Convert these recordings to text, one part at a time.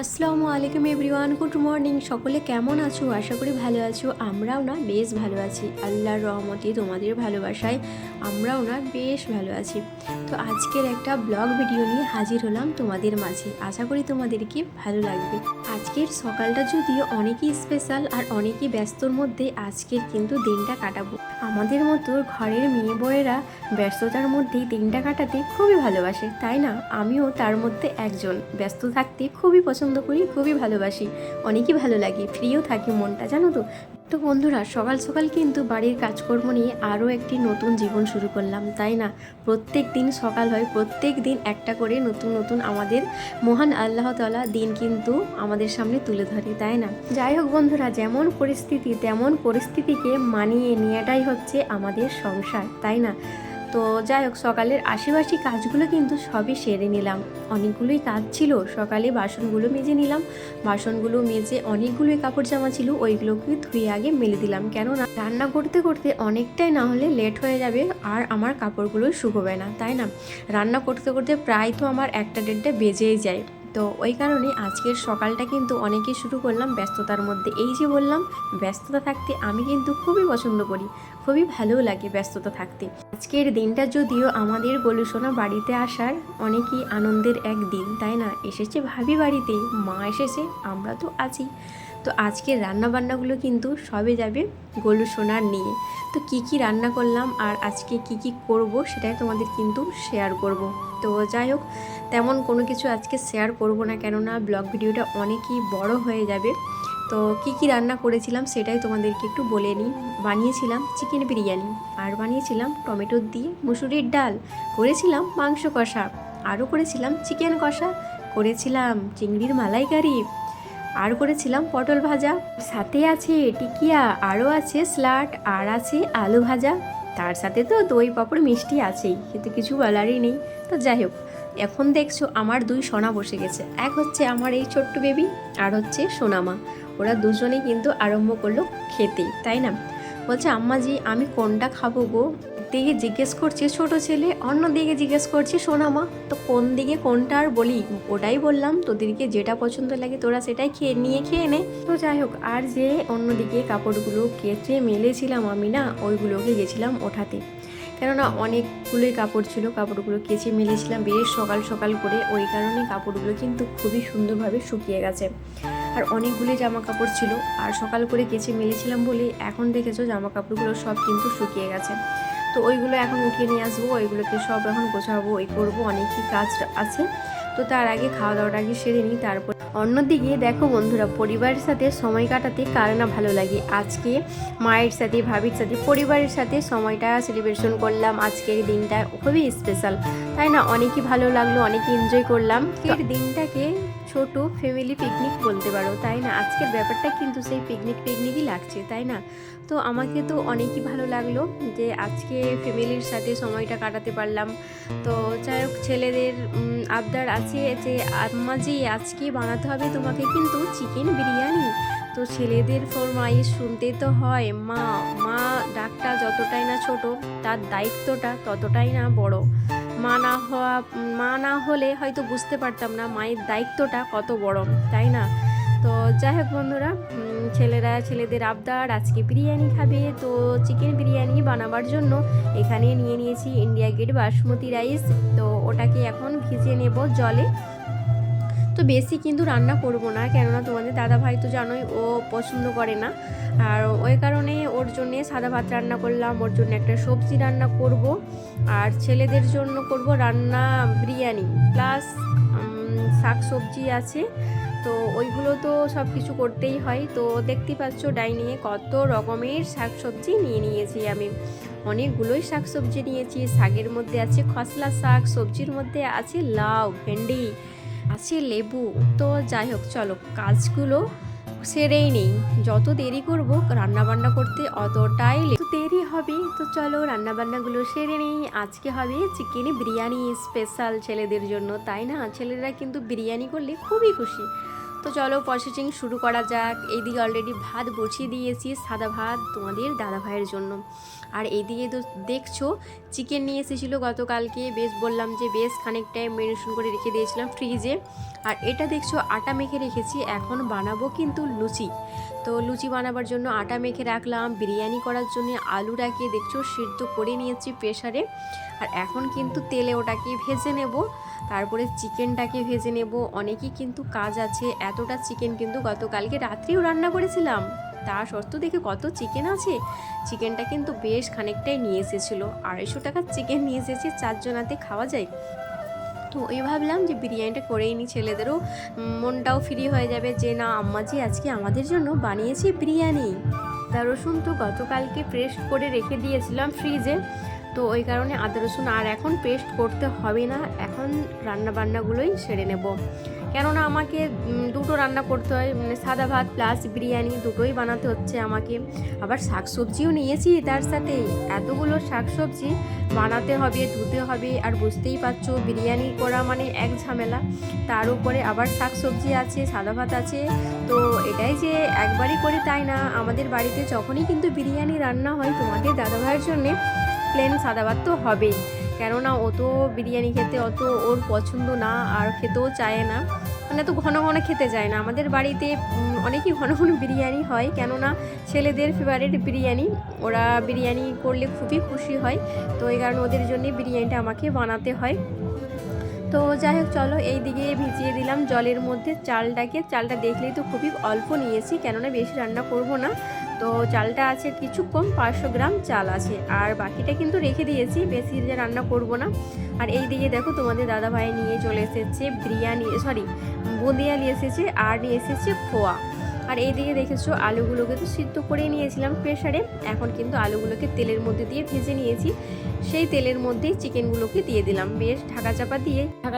আসসালামু আলাইকুম everyone, good morning. সকলে কেমন আছো? আশা করি ভালো আছো। আমরাও না বেশ ভালো আছি, আল্লাহর রহমতে, তোমাদের ভালোবাসায় আমরাও না বেশ ভালো আছি। তো আজকের একটা ব্লগ ভিডিও নিয়ে হাজির হলাম তোমাদের মাঝে। আশা করি তোমাদেরকে ভালো লাগবে। আজকের সকালটা যদিও অনেকই স্পেশাল আর অনেকই ব্যস্তর মধ্যে আজকের কিন্তু দিনটা কাটাবো। আমাদের মতো ঘরের মেয়ে বউয়েরা ব্যস্ততার মধ্যেই দিনটা কাটাতে খুবই ভালোবাসে, তাই না? আমিও তার মধ্যে একজন। ব্যস্ত থাকতে খুবই পছন্দ করি, খুবই ভালোবাসি, অনেকই ভালো লাগে, ফ্রিও থাকে মনটা, জানো তো। তো বন্ধুরা, সকাল সকাল কিন্তু বাড়ির কাজকর্ম নিয়ে আরও একটি নতুন জীবন শুরু করলাম, তাই না? প্রত্যেক দিন সকাল হয়, প্রত্যেক দিন একটা করে নতুন নতুন আমাদের মহান আল্লাহ তাআলা দিন কিন্তু আমাদের সামনে তুলে ধরে, তাই না? যাই হোক বন্ধুরা, যেমন পরিস্থিতি তেমন পরিস্থিতিকে মানিয়ে নেওয়াটাই হচ্ছে আমাদের সংসার, তাই না? তো যাই হোক, সকালের আশেপাশে কাজগুলো কিন্তু সবই সেরে নিলাম। অনেকগুলোই কাজ ছিল। সকালে বাসনগুলো মেজে নিলাম, বাসনগুলো মেজে অনেকগুলোই কাপড় জামা ছিল, ওইগুলোকে ধুয়ে আগে মেলে দিলাম। কেননা রান্না করতে করতে অনেকটাই না হলে লেট হয়ে যাবে আর আমার কাপড়গুলো শুকোবে না, তাই না? রান্না করতে করতে প্রায় তো আমার 1টা-1.5টা বেজেই যায়। তো ওই কারণে আজকের সকালটা কিন্তু অনেকেই শুরু করলাম ব্যস্ততার মধ্যে। এই যে বললাম, ব্যস্ততা থাকতে আমি কিন্তু খুবই পছন্দ করি, খুবই ভালোও লাগে ব্যস্ততা থাকতে। আজকের দিনটা যদিও আমাদের গোলুসোনা বাড়িতে আসার অনেকই আনন্দের এক দিন, তাই না? এসেছে ভাবি বাড়িতে, মা এসেছে, আমরা তো আছি। তো আজকের রান্নাবান্নাগুলো কিন্তু সবে যাবে গোলুসোনার নিয়ে। তো কি কি রান্না করলাম আর আজকে কি কি করব সেটাই তোমাদের কিন্তু শেয়ার করব। তো যাই হোক, তেমন কোনো কিছু আজকে শেয়ার করব না, কেননা ব্লগ ভিডিওটা অনেকই বড় হয়ে যাবে। তো কি কি রান্না করেছিলাম সেটাই তোমাদেরকে একটু বলে নিই। বানিয়েছিলাম চিকেন বিরিয়ানি, আর বানিয়েছিলাম টমেটো দিয়ে মুসুরির ডাল, করেছিলাম মাংস কষা, আরও করেছিলাম চিকেন কষা, করেছিলাম চিংড়ির মালাইকারি, আর করেছিলাম পটল ভাজা, সাথে আছে টিকিয়া, আরও আছে স্যালাড, আর আছে আলু ভাজা। তার সাথে তো দই পাঁপড় মিষ্টি আছেই, কিন্তু কিছু বলারই নেই। তো যাই হোক, এখন দেখছো আমার 2 সোনা বসে গেছে। এক হচ্ছে আমার এই ছোট্ট বেবি, আর হচ্ছে সোনামা। ওরা দুজনেই কিন্তু আরম্ভ করলো খেতে, তাই না? বলছে আম্মাজি আমি কোনটা খাবো গো? দিকে জিজ্ঞেস করছে ছোট ছেলে, অন্য দিকে জিজ্ঞেস করছে সোনামা। তো কোন দিকে কোনটা আর বলি? ওটাই বললাম, তোদেরকে যেটা পছন্দ লাগে তোরা সেটাই খেয়ে নে। তো যাই হোক, আর যে অন্যদিকে কাপড়গুলো কেচে মেলেছিলাম আমি না, ওইগুলোকে গেছিলাম ওঠাতে। কেননা অনেকগুলোই কাপড় ছিল, কাপড়গুলো কেচে মেলেছিলাম বেশ সকাল সকাল করে, ওই কারণে কাপড়গুলো কিন্তু খুবই সুন্দরভাবে শুকিয়ে গেছে। আর অনেকগুলি জামা কাপড় ছিল, আর সকাল করে কেচে মেলেছিলাম বলে এখন দেখেছো জামা কাপড়গুলো সব কিন্তু শুকিয়ে গেছে। তো ওইগুলো এখন উঠিয়ে নিয়ে আসবো, ওইগুলোকে সব এখন গোছাবো, ওই করবো, অনেকই কাজ আছে। তো তার আগে খাওয়া দাওয়াটা আগে সেরে নিই, তারপর। অন্যদিকে দেখো বন্ধুরা, পরিবারের সাথে সময় কাটাতে কার না ভালো লাগে। আজকে মায়ের সাথে, ভাবির সাথে, পরিবারের সাথে সময়টা সেলিব্রেশন করলাম। আজকের দিনটা খুবই স্পেশাল, তাই না? অনেকই ভালো লাগলো, অনেকই এনজয় করলাম। আজকের দিনটাকে ছোট ফ্যামিলি পিকনিক বলতে পারো, তাই না? আজকের ব্যাপারটা কিন্তু সেই পিকনিকই লাগছে, তাই না? তো আমাকে তো অনেকই ভালো লাগলো যে আজকে ফ্যামিলির সাথে সময়টা কাটাতে পারলাম। তো যাই হোক, ছেলেদের আবদার আছে যে আম্মাজি আজকে বানাতে হবে তোমাকে কিন্তু চিকেন বিরিয়ানি। তো ছেলেদের ফরমাইশ শুনতে তো হয়। মা মা ডাকটা যতটাই না ছোট, তার দায়িত্বটা ততটাই না বড়। মা না হলে হয়তো বুঝতে পারতাম না মায়ের দায়িত্বটা কত বড়, তাই না? তো যাই হোক বন্ধুরা, ছেলেদের আবদার আজকে বিরিয়ানি খাবে। তো চিকেন বিরিয়ানি বানাবার জন্য এখানে নিয়ে নিয়েছি ইন্ডিয়া গেট বাসমতি রাইস। তো ওটাকে এখন ভিজিয়ে নেব জলে। তো বেশি কিন্তু রান্না করব না, কেননা তোমাদের দাদা ভাই তো জানোই ও পছন্দ করে না। আর ওই কারণে ওর জন্যে সাদা ভাত রান্না করলাম, ওর জন্য একটা সবজি রান্না করব, আর ছেলেদের জন্য করব রান্না বিরিয়ানি প্লাস শাক সবজি আছে। তো ওইগুলো তো সব কিছু করতেই হয়। তো দেখতে পাচ্ছ ডাইনিংয়ে কত রকমের শাক সবজি নিয়ে নিয়েছি আমি। অনেকগুলোই শাক সবজি নিয়েছি। শাকের মধ্যে আছে খসলা শাক, সবজির মধ্যে আছে লাউ, ভেন্ডি, আছে লেবু। তো যাই হোক, চলো কাজগুলো সেরেই নেই। যত দেরি করব রান্নাবান্না করতে অতটাই দেরি হবে। তো চলো রান্নাবান্নাগুলো সেরে নেই। আজকে হবে চিকেন বিরিয়ানি স্পেশাল ছেলেদের জন্য, তাই না? ছেলেরা কিন্তু বিরিয়ানি করলে খুবই খুশি। তো চলো প্রসেসিং শুরু করা যাক। এইদিকে অলরেডি ভাত বসিয়ে দিয়েছি, সাদা ভাত তোমাদের দাদা ভাইয়ের জন্য। আর এইদিকে তো দেখছো চিকেন নিয়ে এসেছিলো গতকালকে, বেশ বললাম যে বেশ খানিক টাইম মেরিনেশন করে রেখে দিয়েছিলাম ফ্রিজে। আর এটা দেখছো আটা মেখে রেখেছি, এখন বানাবো কিন্তু লুচি। তো লুচি বানাবার জন্য আটা মেখে রাখলাম। বিরিয়ানি করার জন্য আলুটাকে দেখছো সিদ্ধ করে নিয়েছি প্রেসারে। আর এখন কিন্তু তেলে ওটাকে ভেজে নেব, তারপরে চিকেনটাকে ভেজে নেব। অনেকই কিন্তু কাজ আছে, এতটা চিকেন কিন্তু গতকালকে রাত্রেও রান্না করেছিলাম, তা সত্ত্বেও দেখে কত চিকেন আছে। চিকেনটা কিন্তু বেশ খানিকটাই নিয়ে এসেছিলো, 250 টাকার চিকেন নিয়ে এসেছি, 4 জনাতে খাওয়া যায়। তো এই ভাবলাম যে বিরিয়ানিটা করেই নিই, ছেলেদেরও মনটাও ফ্রি হয়ে যাবে যে না আম্মা জি আজকে আমাদের জন্য বানিয়েছি বিরিয়ানি। আদা রসুন তো গতকালকে পেস্ট করে রেখে দিয়েছিলাম ফ্রিজে, তো ওই কারণে আদা রসুন আর এখন পেস্ট করতে হবে না, এখন রান্নাবান্নাগুলোই সেরে নেব। কেননা আমাকে দুটো রান্না করতে হয়, মানে সাদা ভাত প্লাস বিরিয়ানি দুটোই বানাতে হচ্ছে আমাকে। আবার শাকসবজিও নিয়েছি তার সাথে, এতগুলো শাকসবজি বানাতে হবে, ধুতে হবে। আর বুঝতেই পারছো বিরিয়ানি করা মানে এক ঝামেলা, তার উপরে আবার শাকসবজি আছে, সাদা ভাত আছে। তো এটাই যে একবারই করি তাই না, আমাদের বাড়িতে যখনই কিন্তু বিরিয়ানি রান্না হয় তোমাদের দাদাভাইয়ের জন্যে প্লেন সাদা ভাত তো হবেই, কেননা ও তো বিরিয়ানি খেতে অত ওর পছন্দ না, আর খেতেও চায় না, মানে তো ঘন ঘন খেতে চায় না। আমাদের বাড়িতে অনেকই ঘন ঘন বিরিয়ানি হয়, কেননা ছেলেদের ফেভারিট বিরিয়ানি, ওরা বিরিয়ানি করলে খুবই খুশি হয়। তো এই কারণে ওদের জন্য বিরিয়ানিটা আমাকে বানাতে হয়। তো যাই হোক চলো, এই দিকে ভিজিয়ে দিলাম জলের মধ্যে চালটাকে। চালটা দেখলেই তো খুবই অল্প নিয়েছি, কেননা বেশি রান্না করব না। তো চালটা আছে কিছু কম, 500 গ্রাম চাল আছে, আর বাকিটা কিন্তু রেখে দিয়েছি, বেশি যে রান্না করব না। আর এই দিকে দেখো তোমাদের দাদা ভাই নিয়ে চলে এসেছে বুঁদিয়া নিয়ে এসেছে, আর নিয়ে এসেছে খোয়া। আর এই দিকে দেখেছো আলুগুলোকে তো সিদ্ধ করে নিয়েছিলাম প্রেসারে, এখন কিন্তু আলুগুলোকে তেলের মধ্যে দিয়ে ভেজে নিয়েছি। সেই তেলের মধ্যেই চিকেনগুলোকে দিয়ে দিলাম, বেশ ঢাকা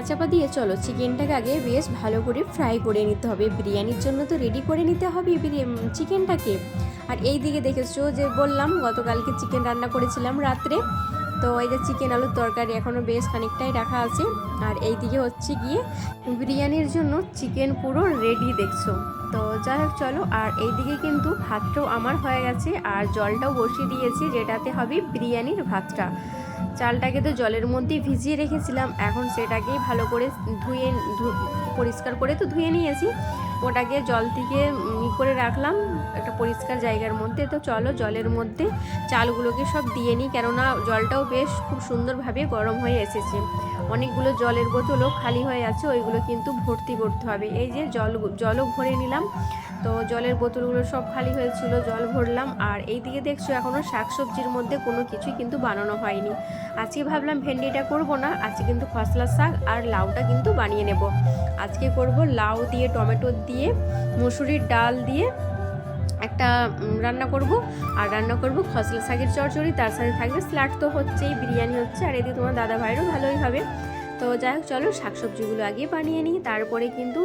চাপা দিয়ে চলো চিকেনটাকে আগে বেশ ভালো করে ফ্রাই করে নিতে হবে। বিরিয়ানির জন্য তো রেডি করে নিতে হবে চিকেনটাকে। আর এই দিকে দেখেছো যে বললাম গতকালকে চিকেন রান্না করেছিলাম রাত্রে, তো এই যে চিকেন আলুর তরকারি এখনও বেশ খানিকটাই রাখা আছে। আর এই দিকে হচ্ছে গিয়ে বিরিয়ানির জন্য চিকেন পুরো রেডি দেখছো। তো যাই হোক চলো, আর এই দিকে কিন্তু ভাতটাও আমার হয়ে গেছে, আর জলটাও বসিয়ে দিয়েছি যেটাতে হবে বিরিয়ানির ভাতটা। চালটাকে তো জলের মধ্যেই ভিজিয়ে রেখেছিলাম, এখন সেটাকেই ভালো করে পরিষ্কার করে তো ধুয়ে নিয়েছি, ওটাকে জল থেকে করে রাখলাম একটা পরিষ্কার জায়গার মধ্যে। তো চলো জলের মধ্যে চালগুলোকে সব দিয়ে নিই, কেননা জলটাও বেশ খুব সুন্দরভাবে গরম হয়ে এসেছে। অনেকগুলো জলের বোতলও খালি হয়ে আছে, ওইগুলো কিন্তু ভর্তি করতে হবে। এই যে জলও ভরে নিলাম, তো জলের বোতলগুলো সব খালি হয়েছিল, জল ভরলাম। আর এই দিকে দেখছো এখনও শাকসবজির মধ্যে কোনো কিছুই কিন্তু বানানো হয়নি। আজকে ভাবলাম ভেন্ডিটা করব না, আজকে কিন্তু খসলা শাক আর লাউটা কিন্তু বানিয়ে নেব। আজকে করব লাউ দিয়ে, টমেটো দিয়ে, মুসুরির ডাল দিয়ে একটা রান্না করব, আর রান্না করব খসলা শাকের চচ্চড়ি, তার সাথে থাকবে স্যালাড তো হচ্ছেই, বিরিয়ানি হচ্ছে, আর এদিকে তোমার দাদা ভাইয়েরও ভালোই হবে। তো যাই হোক চলো শাকসবজিগুলো আগে বানিয়ে নিই, তারপরে কিন্তু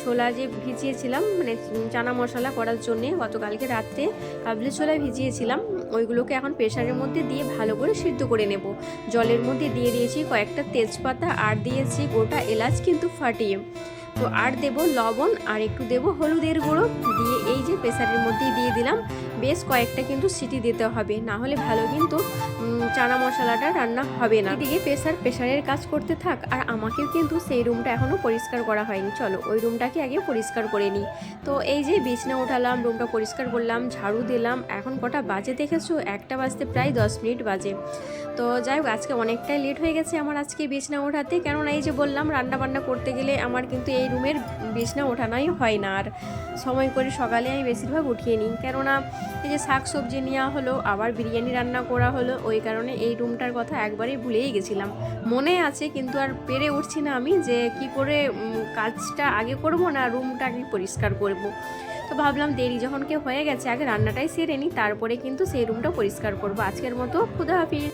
ছোলা যে ভিজিয়েছিলাম মানে চানা মশলা করার জন্যে গতকালকে রাত্রে কাবলি ছোলা ভিজিয়েছিলাম, ওইগুলোকে এখন প্রেসারের মধ্যে দিয়ে ভালো করে সিদ্ধ করে নেব। জলের মধ্যে দিয়ে দিয়েছি কয়েকটা তেজপাতা, আর দিয়েছি গোটা এলাচ কিন্তু ফাটিয়ে। তো আর দেব লবণ, আর একটু দেব হলুদের গুঁড়ো দিয়ে এই যে প্রেসারের মধ্যেই দিয়ে দিলাম। বেশ কয়েকটা কিন্তু সিটি দিতে হবে, না হলে ভালো কিন্তু চানা মশলাটা রান্না হবে না। এদিকে প্রেসারের কাজ করতে থাক, আর আমাকেও কিন্তু সেই রুমটা এখনও পরিষ্কার করা হয়নি। চলো ওই রুমটাকে আগে পরিষ্কার করে নিই। তো এই যে বিছনা উঠালাম, রুমটা পরিষ্কার করলাম, ঝাড়ু দিলাম। এখন কটা বাজে দেখেছো, 1টা বাজতে প্রায় 10 মিনিট বাজে। তো যাই হোক আজকে অনেকটাই লেট হয়ে গেছে আমার আজকে বিছনা ওঠাতে, কেননা এই যে বললাম রান্না বান্না করতে গেলে আমার কিন্তু এই রুমের বিছনা ওঠানোই হয় না, আর সময় করে সকালে আমি বেশিরভাগ উঠিয়ে নিই, কেননা এই যে শাক সবজি নেওয়া হলো, আবার বিরিয়ানি রান্না করা হলো, ওই কারণে এই রুমটার কথা একবারেই ভুলেই গেছিলাম। মনে আছে কিন্তু আর পেরে উঠছি না আমি যে কি করে কাজটা আগে করব না রুমটা আগে পরিষ্কার করব। তো ভাবলাম দেরি যখন কেউ হয়ে গেছে আগে রান্নাটাই সেরে নিই, তারপরে কিন্তু সেই রুমটা পরিষ্কার করব। আজকের মতো খুদা হাফিজ।